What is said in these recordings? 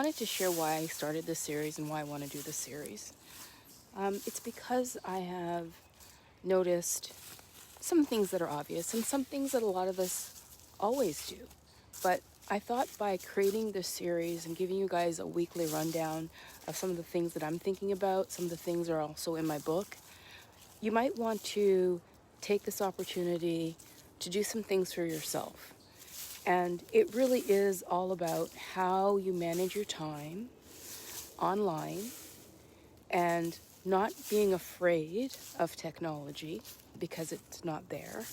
wanted to share why I started this series and why I want to do this series. It's because I have noticed some things that are obvious and some things that a lot of us always do. But I thought by creating this series and giving you guys a weekly rundown of some of the things that I'm thinking about, some of the things are also in my book, you might want to take this opportunity to do some things for yourself. And it really is all about how you manage your time online and not being afraid of technology because it's not there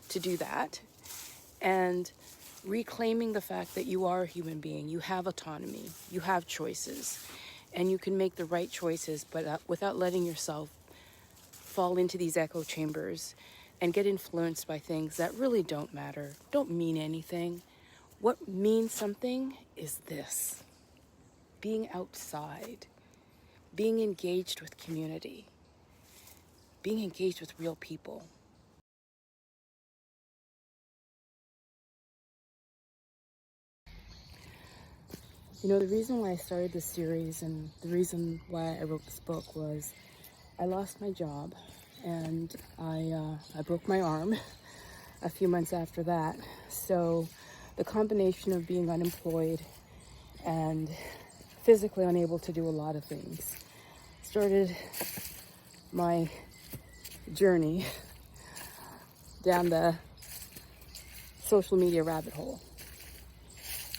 to do that, and reclaiming the fact that you are a human being, you have autonomy, you have choices, and you can make the right choices, but without letting yourself fall into these echo chambers and get influenced by things that really don't matter, don't mean anything. What means something is this: being outside, being engaged with community, being engaged with real people. You know, the reason why I started this series and the reason why I wrote this book was I lost my job and I broke my arm a few months after that. So the combination of being unemployed and physically unable to do a lot of things started my journey down the social media rabbit hole.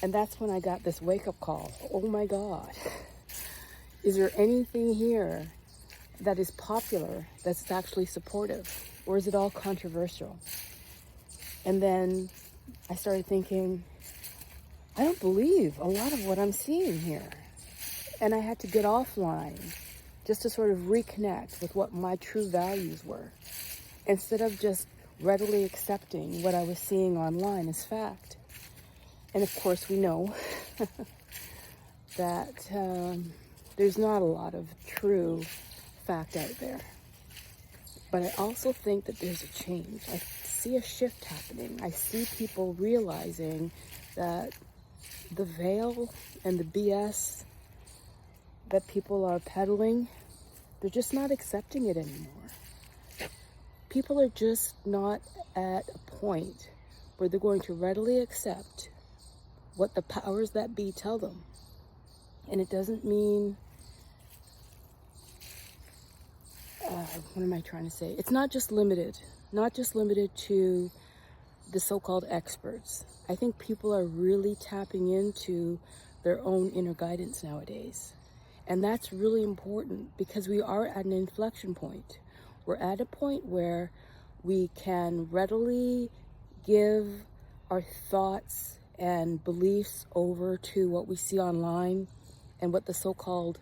And that's when I got this wake-up call. Oh my God, is there anything here that is popular, that's actually supportive? Or is it all controversial? And then I started thinking, I don't believe a lot of what I'm seeing here. And I had to get offline just to sort of reconnect with what my true values were, instead of just readily accepting what I was seeing online as fact. And of course, we know that there's not a lot of true fact out there. But I also think that there's a change. I see a shift happening. I see people realizing that the veil and the BS that people are peddling, they're just not accepting it anymore. People are just not at a point where they're going to readily accept what the powers that be tell them. And it doesn't mean, what am I trying to say? It's not just limited to the so-called experts. I think people are really tapping into their own inner guidance nowadays. And that's really important because we are at an inflection point. We're at a point where we can readily give our thoughts and beliefs over to what we see online and what the so-called,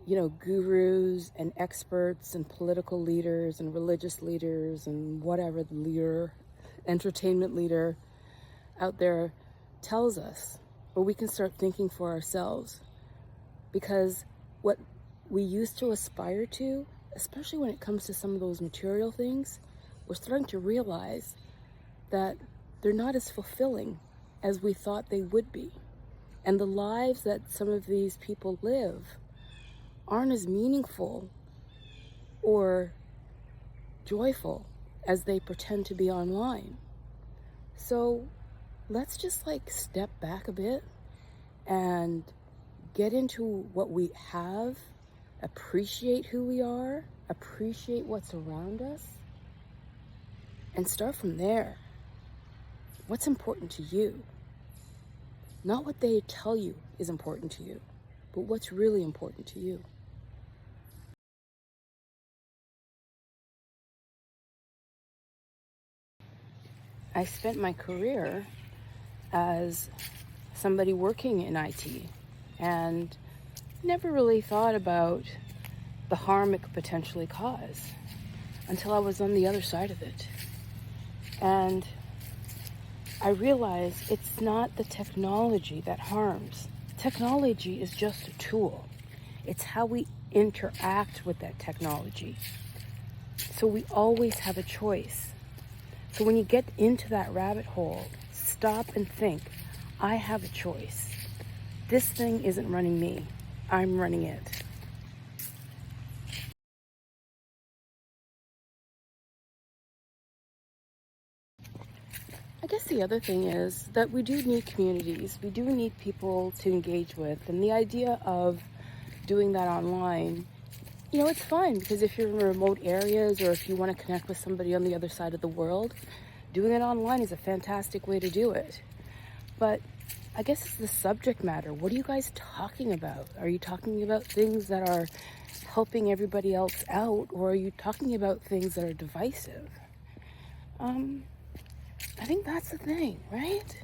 gurus and experts and political leaders and religious leaders and whatever the leader, entertainment leader out there tells us. Or we can start thinking for ourselves. Because what we used to aspire to, especially when it comes to some of those material things, we're starting to realize that they're not as fulfilling as we thought they would be. And the lives that some of these people live aren't as meaningful or joyful as they pretend to be online. So let's just step back a bit and get into what we have, appreciate who we are, appreciate what's around us, and start from there. What's important to you? Not what they tell you is important to you, but what's really important to you. I spent my career as somebody working in IT and never really thought about the harm it could potentially cause until I was on the other side of it. And I realized it's not the technology that harms. Technology is just a tool. It's how we interact with that technology. So we always have a choice. So when you get into that rabbit hole, stop and think, I have a choice. This thing isn't running me. I'm running it. I guess the other thing is that we do need communities. We do need people to engage with. And the idea of doing that online, it's fun because if you're in remote areas or if you want to connect with somebody on the other side of the world, doing it online is a fantastic way to do it. But I guess it's the subject matter. What are you guys talking about? Are you talking about things that are helping everybody else out, or are you talking about things that are divisive? I think that's the thing, right?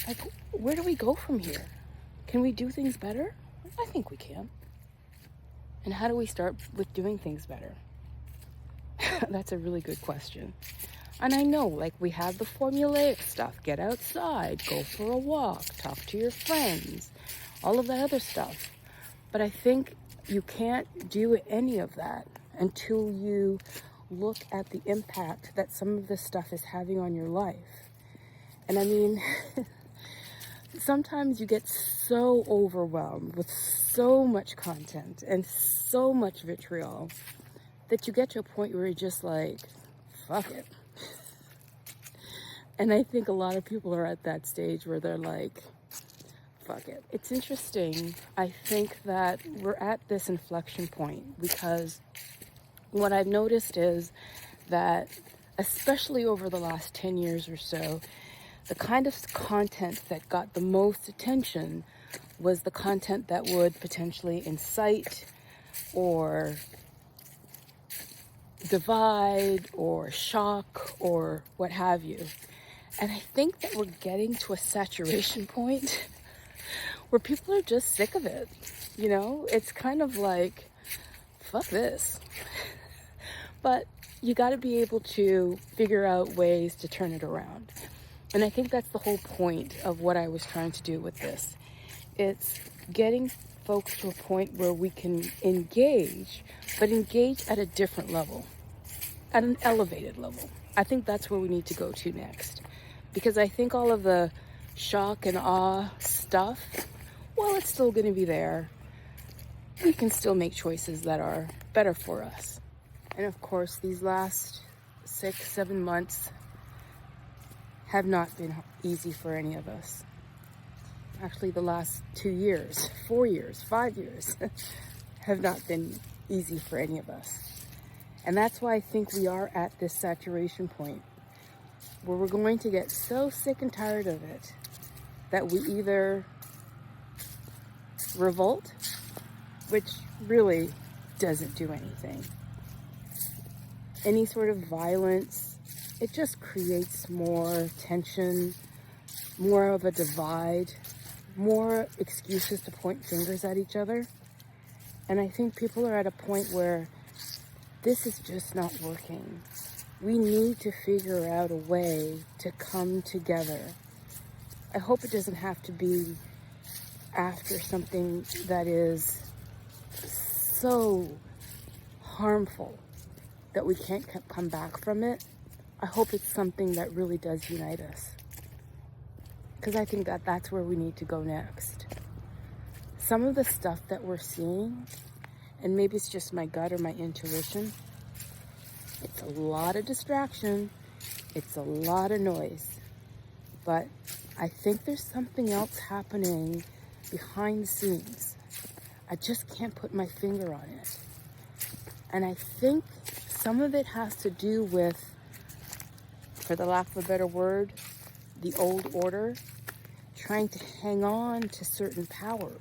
Like, where do we go from here? Can we do things better? I think we can. And how do we start with doing things better? That's a really good question. And I know, like, we have the formulaic stuff. Get outside, go for a walk, talk to your friends, all of that other stuff. But I think you can't do any of that until you look at the impact that some of this stuff is having on your life. And I mean, sometimes you get so overwhelmed with so much content and so much vitriol that you get to a point where you're just like, fuck it. And I think a lot of people are at that stage where they're like, fuck it. It's interesting. I think that we're at this inflection point because what I've noticed is that, especially over the last 10 years or so, the kind of content that got the most attention was the content that would potentially incite or divide or shock or what have you. And I think that we're getting to a saturation point where people are just sick of it. It's kind of like, fuck this. But you got to be able to figure out ways to turn it around. And I think that's the whole point of what I was trying to do with this. It's getting folks to a point where we can engage, but engage at a different level, at an elevated level. I think that's where we need to go to next. Because I think all of the shock and awe stuff, well, it's still going to be there. We can still make choices that are better for us. And of course, these last 6-7 months have not been easy for any of us. Actually, the last 2 years, 4 years, 5 years have not been easy for any of us. And that's why I think we are at this saturation point where we're going to get so sick and tired of it that we either revolt, which really doesn't do anything. Any sort of violence, it just creates more tension, more of a divide, more excuses to point fingers at each other. And I think people are at a point where this is just not working. We need to figure out a way to come together. I hope it doesn't have to be after something that is so harmful that we can't come back from it. I hope it's something that really does unite us. Because I think that that's where we need to go next. Some of the stuff that we're seeing, and maybe it's just my gut or my intuition, it's a lot of distraction, it's a lot of noise, but I think there's something else happening behind the scenes. I just can't put my finger on it. And I think some of it has to do with, for the lack of a better word, the old order, trying to hang on to certain power,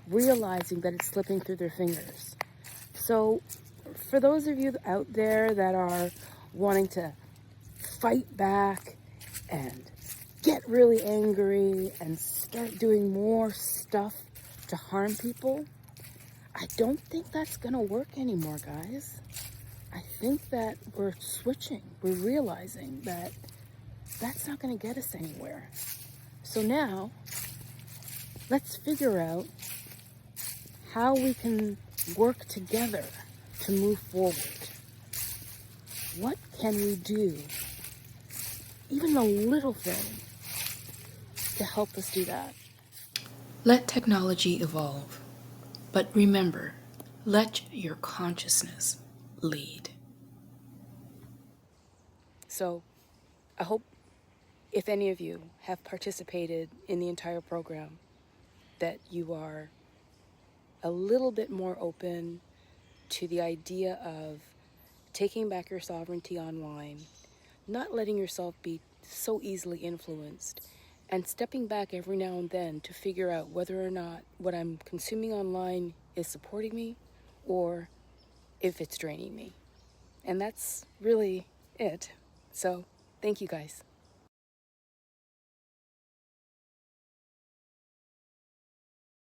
realizing that it's slipping through their fingers. So for those of you out there that are wanting to fight back and get really angry and start doing more stuff to harm people, I don't think that's gonna work anymore, guys. I think that we're switching. We're realizing that that's not gonna get us anywhere. So now, let's figure out how we can work together to move forward. What can we do, even a little thing, to help us do that? Let technology evolve, but remember, let your consciousness lead. So, I hope if any of you have participated in the entire program, that you are a little bit more open to the idea of taking back your sovereignty online, not letting yourself be so easily influenced, and stepping back every now and then to figure out whether or not what I'm consuming online is supporting me or if it's draining me. And that's really it. So, thank you guys.